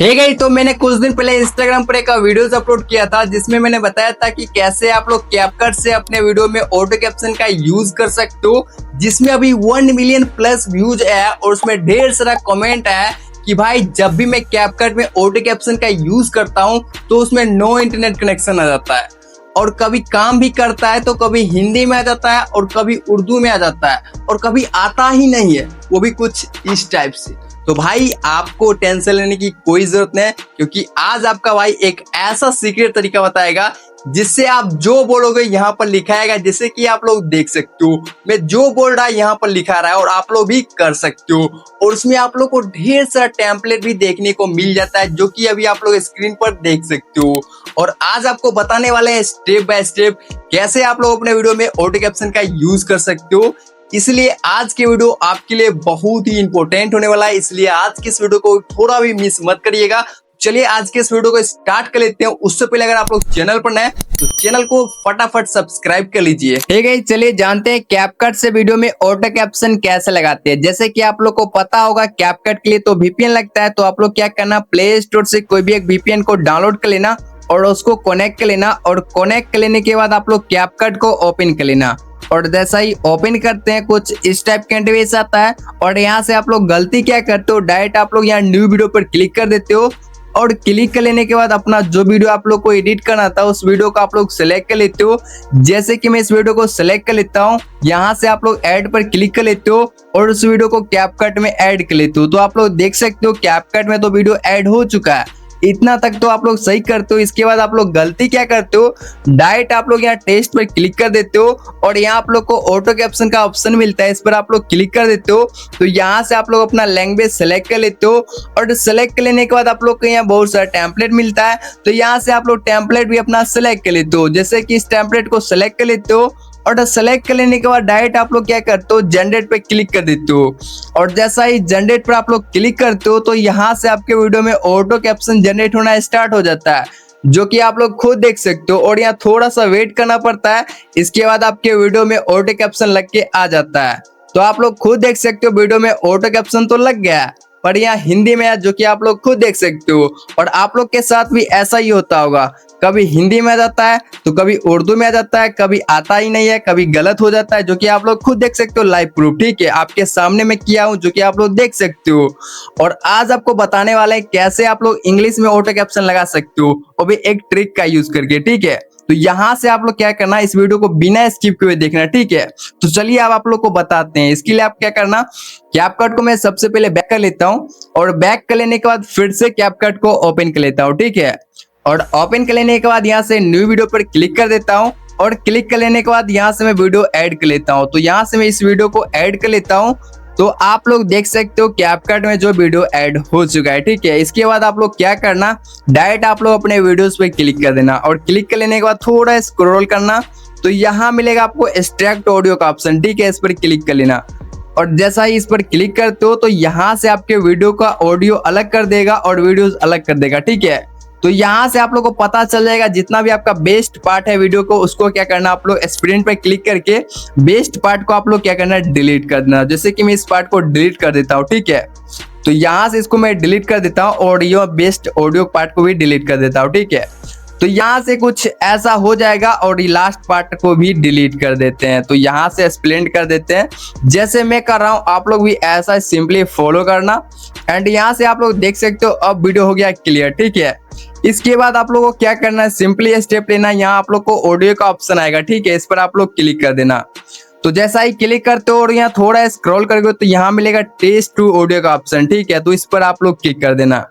हे गई तो मैंने कुछ दिन पहले इंस्टाग्राम पर एक वीडियोस अपलोड किया था जिसमें मैंने बताया था कि कैसे आप लोग कैपकट से अपने वीडियो में ऑटो कैप्शन का यूज कर सकते हो, जिसमें अभी 1 मिलियन प्लस व्यूज है और उसमें ढेर सारा कमेंट है कि भाई जब भी मैं कैपकट में ऑटो कैप्शन का यूज करता हूं तो उसमें नो इंटरनेट कनेक्शन आ जाता है और कभी काम भी करता है तो कभी हिंदी में आ जाता है और कभी उर्दू में आ जाता है और कभी आता ही नहीं है, वो भी कुछ इस टाइप से। तो भाई आपको टेंशन लेने की कोई जरूरत नहीं है, क्योंकि आज आपका भाई एक ऐसा सीक्रेट तरीका बताएगा जिससे आप जो बोलोगे यहाँ पर लिखा आएगा। जैसे कि आप लोग देख सकते हो मैं जो बोल रहा है यहाँ पर लिखा रहा है और आप लोग भी कर सकते हो, और उसमें आप लोग को ढेर सारा टेम्पलेट भी देखने को मिल जाता है जो कि अभी आप लोग स्क्रीन पर देख सकते हो। और आज आपको बताने वाले हैं स्टेप बाय स्टेप कैसे आप लोग अपने वीडियो में ऑटो कैप्शन का यूज कर सकते हो। इसलिए आज के वीडियो आपके लिए बहुत ही इंपॉर्टेंट होने वाला है, इसलिए आज के इस वीडियो को थोड़ा भी मिस मत करिएगा। चलिए आज के इस वीडियो को स्टार्ट कर लेते हैं। उससे पहले अगर आप लोग चैनल पर नए तो चैनल को फटाफट सब्सक्राइब कर लीजिए। ठीक है, चलिए जानते हैं कैपकट से वीडियो में ऑटो कैप्शन कैसे लगाते हैं। जैसे कि आप लोग को पता होगा कैपकट के लिए तो वीपीएन लगता है, तो आप लोग क्या करना, प्ले स्टोर से कोई भी एक वीपीएन को डाउनलोड कर लेना और उसको कनेक्ट कर लेना, और कनेक्ट कर लेने के बाद आप लोग कैपकट को ओपन कर लेना। और जैसा ही ओपन करते हैं कुछ इस टाइप का इंटरफेस आता है, और यहाँ से आप लोग गलती क्या करते हो, डायरेक्ट आप लोग यहाँ न्यू वीडियो पर क्लिक कर देते हो, और क्लिक कर लेने के बाद अपना जो वीडियो आप लोग को एडिट करना था उस वीडियो को आप लोग सेलेक्ट कर लेते हो। जैसे कि मैं इस वीडियो को सेलेक्ट कर लेता हूँ, यहाँ से आप लोग ऐड पर क्लिक कर लेते हो और उस वीडियो को कैपकट में ऐड कर लेते हो। तो आप लोग देख सकते हो कैपकट में तो वीडियो ऐड हो चुका है, इतना तक तो आप लोग सही करते हो। इसके बाद आप लोग गलती क्या करते हो, डायरेक्ट आप लोग यहाँ टेस्ट पर क्लिक कर देते हो और यहाँ आप लोग को ऑटो कैप्शन का ऑप्शन मिलता है, इस पर आप लोग क्लिक कर देते हो। तो यहाँ से आप लोग अपना लैंग्वेज सेलेक्ट कर लेते हो, और सेलेक्ट कर लेने के बाद आप लोग को यहाँ बहुत सारा टेम्पलेट मिलता है, तो यहाँ से आप लोग टेम्पलेट भी अपना सेलेक्ट कर लेते हो। जैसे कि इस टेम्पलेट को सेलेक्ट कर लेते हो, और सेलेक्ट कर लेने के बाद डायरेक्ट आप लोग क्या करते हो, जनरेट पे क्लिक कर देते हो। और जैसा ही जनरेट पर आप लोग क्लिक करते हो तो यहाँ से आपके वीडियो में ऑटो कैप्शन जनरेट होना स्टार्ट हो जाता है, जो कि आप लोग खुद देख सकते हो। और यहाँ थोड़ा सा वेट करना पड़ता है, इसके बाद आपके वीडियो में ऑटो कैप्शन लग के आ जाता है। तो आप लोग खुद देख सकते हो वीडियो में ऑटो कैप्शन तो लग गया है, पर यहाँ हिंदी में है, जो कि आप लोग खुद देख सकते हो। और आप लोग के साथ भी ऐसा ही होता होगा, कभी हिंदी में आ जाता है तो कभी उर्दू में आ जाता है, कभी आता ही नहीं है, कभी गलत हो जाता है, जो कि आप लोग खुद देख सकते हो लाइव प्रूफ। ठीक है, आपके सामने मैं किया हूं, जो कि आप लोग देख सकते हो। और आज आपको बताने वाला है कैसे आप लोग इंग्लिश में ऑटो कैप्शन लगा सकते हो, वो भी एक ट्रिक का यूज करके। ठीक है, तो यहाँ से आप लोग क्या करना, इस वीडियो को बिना स्किप किए देखना। ठीक है, तो चलिए अब आप लोग को बताते हैं। इसके लिए आप क्या करना, कैपकट को मैं सबसे पहले बैक कर लेता हूँ, और बैक कर लेने के बाद फिर से कैपकट को ओपन कर लेता हूँ। ठीक है, और ओपन कर लेने के बाद यहाँ से न्यू वीडियो पर क्लिक कर देता हूँ, और क्लिक कर लेने के बाद यहाँ से मैं वीडियो ऐड कर लेता हूँ। तो यहाँ से मैं इस वीडियो को ऐड कर लेता हूँ, तो आप लोग देख सकते हो कैपकट में जो वीडियो ऐड हो चुका है। ठीक है, इसके बाद आप लोग क्या करना, डायरेक्ट आप लोग अपने वीडियोस पे क्लिक कर देना, और क्लिक कर लेने के बाद थोड़ा स्क्रॉल करना, तो यहाँ मिलेगा आपको एक्सट्रैक्ट ऑडियो का ऑप्शन। ठीक है, इस पर क्लिक कर लेना, और जैसा ही इस पर क्लिक करते हो तो यहाँ से आपके वीडियो का ऑडियो अलग कर देगा और वीडियोस अलग कर देगा। ठीक है, तो यहाँ से आप लोग को पता चल जाएगा जितना भी आपका बेस्ट पार्ट है वीडियो को, उसको क्या करना, आप लोग स्प्रिंट पे क्लिक करके बेस्ट पार्ट को आप लोग क्या करना, डिलीट कर देना। जैसे कि मैं इस पार्ट को डिलीट कर देता हूँ। ठीक है, तो यहाँ से इसको मैं डिलीट कर देता हूँ और ये बेस्ट ऑडियो पार्ट को भी डिलीट कर देता हूँ। ठीक है, तो यहाँ से कुछ ऐसा हो जाएगा, और ये लास्ट पार्ट को भी डिलीट कर देते हैं। तो यहाँ से एक्सप्लेन कर देते हैं, जैसे मैं कर रहा हूँ आप लोग भी ऐसा सिंपली फॉलो करना। एंड यहाँ से आप लोग देख सकते हो अब वीडियो हो गया क्लियर। ठीक है, इसके बाद आप लोगों को क्या करना है, सिंपली स्टेप लेना। यहाँ आप लोग को ऑडियो का ऑप्शन आएगा। ठीक है, इस पर आप लोग क्लिक कर देना। तो जैसा ही क्लिक करते हो और यहाँ थोड़ा स्क्रॉल करोगे तो यहाँ मिलेगा टेस्ट टू ऑडियो का ऑप्शन। ठीक है, तो इस पर आप लोग क्लिक कर देना।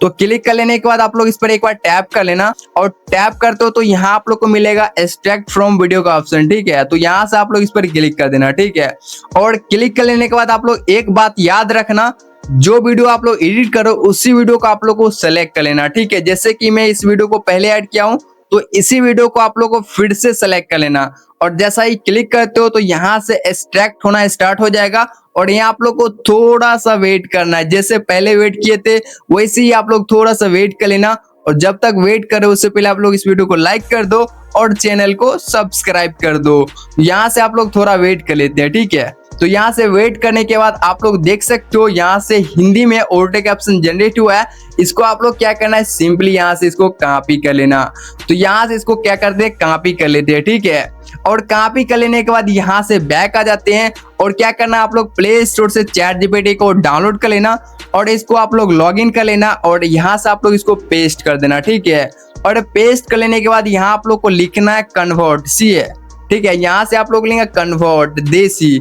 तो क्लिक कर लेने के बाद आप लोग इस पर एक बार टैप कर लेना, और टैप करते हो तो यहाँ आप लोग को मिलेगा एक्सट्रैक्ट फ्रॉम वीडियो का ऑप्शन। ठीक है, तो यहाँ से आप लोग इस पर क्लिक कर देना। ठीक है, और क्लिक कर लेने के बाद आप लोग एक बात याद रखना, जो वीडियो आप लोग एडिट करो उसी वीडियो को आप लोग को सेलेक्ट कर लेना। ठीक है, जैसे कि मैं इस वीडियो को पहले ऐड किया हूँ तो इसी वीडियो को आप लोग को फिर से सेलेक्ट कर लेना, और जैसा ही क्लिक करते हो तो यहाँ से एक्सट्रैक्ट होना स्टार्ट हो जाएगा। और यहाँ आप लोग को थोड़ा सा वेट करना है, जैसे पहले वेट किए थे वैसे ही आप लोग थोड़ा सा वेट कर लेना। और जब तक वेट करो उससे पहले आप लोग इस वीडियो को लाइक कर दो और चैनल को सब्सक्राइब कर दो। यहाँ से आप लोग थोड़ा वेट कर लेते हैं। ठीक है, तो यहाँ से वेट करने के बाद आप लोग देख सकते हो यहाँ से हिंदी में ऑटो कैप्शन जनरेट हुआ है। इसको आप लोग क्या करना है, सिंपली यहाँ से इसको कॉपी कर लेना। तो यहाँ से इसको क्या करते हैं, कॉपी कर लेते हैं, ठीक है। और कॉपी कर लेने के बाद यहाँ से बैक आ जाते हैं और क्या करना है, आप लोग प्ले स्टोर से ChatGPT को डाउनलोड कर लेना और इसको आप लोग लॉग इन कर लेना और यहाँ से आप लोग इसको पेस्ट कर देना, ठीक है। और पेस्ट कर लेने के बाद यहाँ आप लोग को लिखना है कन्वर्ट, सी है, ठीक है। यहाँ से आप लोग लिखेंगे कन्वर्ट देसी,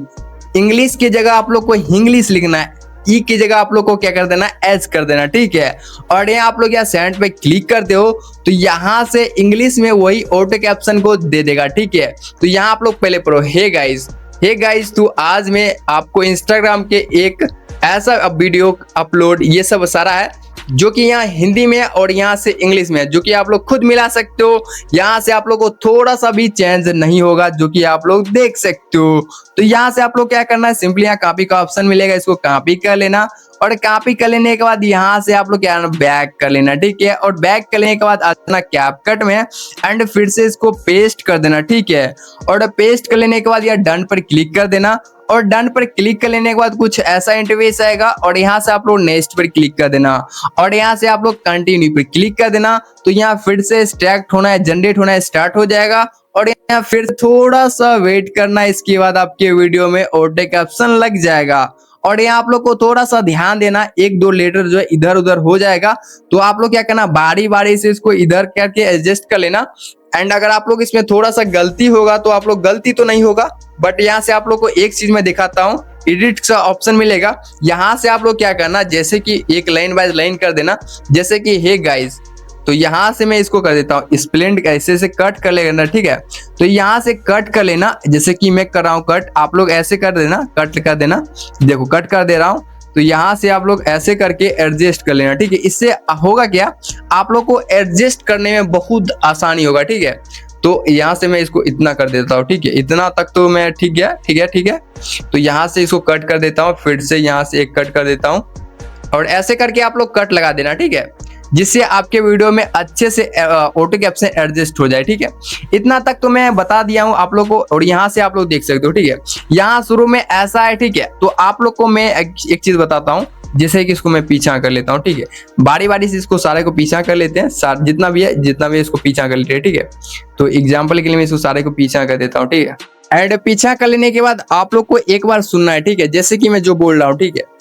इंग्लिश की जगह आप लोग को इंग्लिश लिखना है, ई की जगह आप लोग को क्या कर देना, एच कर देना, ठीक है। और यहाँ आप लोग यहाँ सेंड पे क्लिक करते हो तो यहाँ से इंग्लिश में वही ऑटो कैप्शन को दे देगा, ठीक है। तो यहाँ आप लोग पहले पढ़ो, हे गाइस तो आज मैं आपको इंस्टाग्राम के एक ऐसा वीडियो अपलोड ये सब सारा है जो कि यहाँ हिंदी में और यहाँ से इंग्लिश में, जो कि आप लोग खुद मिला सकते हो। यहाँ से आप लोग को थोड़ा सा भी चेंज नहीं होगा, जो कि आप लोग देख सकते हो। तो यहाँ से आप लोग क्या करना है, सिंपली यहाँ कॉपी का ऑप्शन मिलेगा, इसको कॉपी कर लेना और कॉपी कर लेने के बाद यहाँ से आप लोग क्या करना, बैक कर लेना, ठीक है। और बैक कर लेने के बाद आना कैपकट में एंड फिर से इसको पेस्ट कर देना, ठीक है। और पेस्ट कर लेने के बाद यहाँ डन पर क्लिक कर देना और डन पर क्लिक कर लेने के बाद कुछ ऐसा इंटरफेस आएगा और यहाँ से आप लोग नेक्स्ट पर क्लिक कर देना और यहाँ से आप लोग कंटिन्यू पर क्लिक कर देना। तो यहाँ फिर से एक्सट्रैक्ट होना है, जनरेट होना है, स्टार्ट हो जाएगा और यहाँ फिर थोड़ा सा वेट करना है। इसके बाद आपके वीडियो में ऑटो कैप्शन लग जाएगा और यहाँ आप लोग को थोड़ा सा ध्यान देना, एक दो लेटर जो है इधर उधर हो जाएगा। तो आप लोग क्या करना, बारी बारी से इसको इधर करके एडजस्ट कर लेना। एंड अगर आप लोग इसमें थोड़ा सा गलती होगा तो आप लोग, गलती तो नहीं होगा बट यहाँ से आप लोग को एक चीज मैं दिखाता हूँ, एडिट का ऑप्शन मिलेगा। यहाँ से आप लोग क्या करना, जैसे कि एक लाइन बाय लाइन कर देना, जैसे कि हे गाइस, तो यहाँ से मैं इसको कर देता हूँ स्प्लेंड, ऐसे से कट कर लेना, ठीक है। तो यहाँ से कट कर लेना, जैसे कि मैं कर रहा हूँ कट, आप लोग ऐसे कर देना, कट कर देना, देखो कट कर दे रहा हूँ। तो यहाँ से आप लोग ऐसे करके एडजस्ट कर लेना, ठीक है। इससे होगा क्या, आप लोग को एडजस्ट करने में बहुत आसानी होगा, ठीक है। तो यहाँ से मैं इसको इतना कर देता हूँ, ठीक है, इतना तक तो मैं ठीक है। तो यहाँ से इसको कट कर देता हूँ, फिर से यहाँ से एक कट कर देता हूँ और ऐसे करके आप लोग कट लगा देना, ठीक है, जिससे आपके वीडियो में अच्छे से ऑटो कैप्शन एडजस्ट हो जाए, ठीक है। इतना तक तो मैं बता दिया हूँ आप लोग को और यहाँ से आप लोग देख सकते हो, ठीक है। यहाँ शुरू में ऐसा है, ठीक है। तो आप लोग को मैं एक चीज बताता हूँ, जैसे कि इसको मैं पीछा कर लेता हूँ, ठीक है। बारी बारी से इसको सारे को पीछा कर लेते हैं, जितना भी है इसको पीछा कर लेते हैं, ठीक है। तो एग्जाम्पल के लिए मैं इसको सारे को पीछा कर देता हूँ, ठीक है। एंड पीछा कर लेने के बाद आप लोग को एक बार सुनना है, ठीक है, जैसे कि मैं जो बोल रहा हूँ, ठीक है।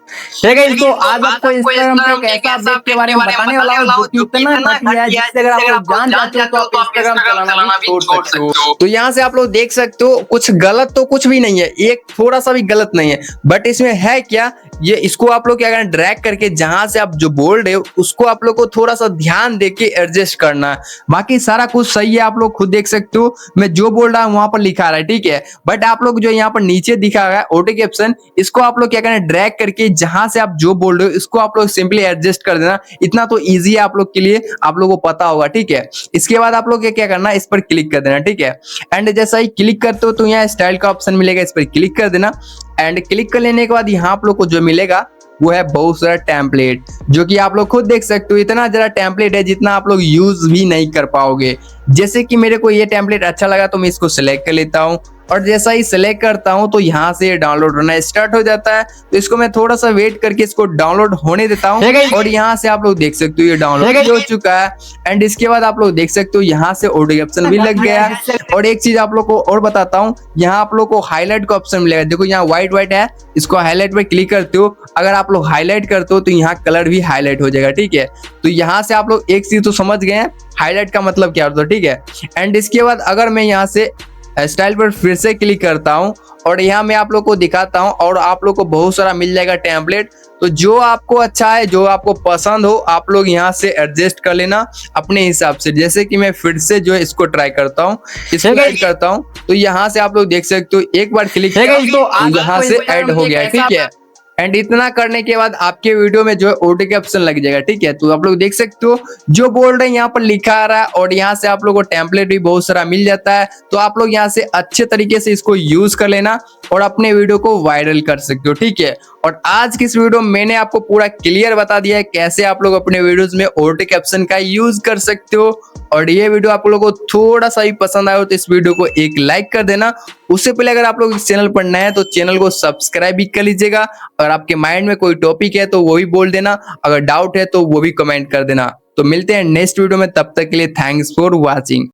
तो आज आपको इंस्टाग्राम पे एक ऐसा अपडेट के बारे में बताने वाला हूं जो कि इतना घटिया है, जिससे अगर आप लोग जान जाते हो तो आप इंस्टाग्राम चलाना भी छोड़ सकते हो। तो यहाँ से आप लोग देख सकते हो, कुछ गलत तो कुछ भी नहीं है, एक थोड़ा सा भी गलत नहीं है, बट इसमें है क्या, ये इसको आप लोग क्या करना, ड्रैग करके जहां से आप जो बोल रहे हो उसको आप लोग को थोड़ा सा ध्यान देके एडजस्ट करना है। बाकी सारा कुछ सही है, आप लोग खुद देख सकते हो, मैं जो बोल रहा हूँ वहां पर लिखा रहा है, ठीक है। बट आप लोग जो यहाँ पर नीचे दिखा हुआ है ऑटो कैप्शन, इसको आप लोग क्या करना, ड्रैग करके जहां से आप जो बोल रहे हो इसको आप लोग सिंपली एडजस्ट कर देना। इतना तो इजी है आप लोग के लिए, आप लोगों को पता होगा, ठीक है। इसके बाद आप लोग क्या करना, इस पर क्लिक कर देना, ठीक है। एंड जैसा ही क्लिक करते हो तो यहाँ स्टाइल का ऑप्शन मिलेगा, इस पर क्लिक कर देना। एंड क्लिक कर लेने के बाद यहाँ आप लोग को जो मिलेगा वो है बहुत सारा टेम्पलेट, जो कि आप लोग खुद देख सकते हो, इतना जरा टेम्पलेट है जितना आप लोग यूज भी नहीं कर पाओगे। जैसे कि मेरे को ये टेम्पलेट अच्छा लगा तो मैं इसको सिलेक्ट कर लेता हूँ और जैसा ही सिलेक्ट करता हूं तो यहाँ से डाउनलोड होना स्टार्ट हो जाता है। तो इसको मैं थोड़ा सा वेट करके इसको डाउनलोड होने देता हूं और यहाँ से आप लोग देख सकते हो ये डाउनलोड हो चुका है। एंड इसके बाद आप लोग देख सकते हो यहाँ से ऑडियो कैप्शन भी लग गया है। और एक चीज आप लोग को और बताता हूँ, यहाँ आप लोग को हाईलाइट का ऑप्शन मिलेगा, देखो यहाँ व्हाइट है, इसको हाईलाइट पे क्लिक करते हो, अगर आप लोग हाईलाइट करते हो तो यहाँ कलर भी हाईलाइट हो जाएगा, ठीक है। तो यहाँ से आप लोग एक चीज तो समझ गए हैं हाईलाइट का मतलब क्या होता है, ठीक है। एंड इसके बाद अगर मैं यहाँ से स्टाइल पर फिर से क्लिक करता हूं और यहाँ मैं आप लोग को दिखाता हूं और आप लोग को बहुत सारा मिल जाएगा टेम्पलेट। तो जो आपको अच्छा है, जो आपको पसंद हो, आप लोग यहाँ से एडजस्ट कर लेना अपने हिसाब से। जैसे कि मैं फिर से जो है इसको ट्राई करता हूँ, इसको ऐड करता हूँ, तो यहाँ से आप लोग देख सकते हो एक बार क्लिक किया तो यहाँ से ऐड हो गया, ठीक है। एंड इतना करने के बाद आपके वीडियो में जो है ऑटो कैप्शन लग जाएगा, ठीक है। तो आप लोग देख सकते हो जो बोल रहे हैं यहाँ पर लिखा आ रहा है और यहाँ से आप लोगों को टेम्पलेट भी बहुत सारा मिल जाता है। तो आप लोग यहाँ से अच्छे तरीके से इसको यूज कर लेना और अपने वीडियो को वायरल कर सकते हो, ठीक है। और आज की इस वीडियो में मैंने आपको पूरा क्लियर बता दिया है कैसे आप लोग अपने वीडियोस में ऑटो कैप्शन का यूज कर सकते हो। और ये वीडियो आप लोगों को थोड़ा सा भी पसंद आया हो तो इस वीडियो को एक लाइक कर देना। उससे पहले अगर आप लोग इस चैनल पर नए हैं तो चैनल को सब्सक्राइब भी कर लीजिएगा। अगर आपके माइंड में कोई टॉपिक है तो वो भी बोल देना, अगर डाउट है तो वो भी कमेंट कर देना। तो मिलते हैं नेक्स्ट वीडियो में, तब तक के लिए थैंक्स फॉर वॉचिंग।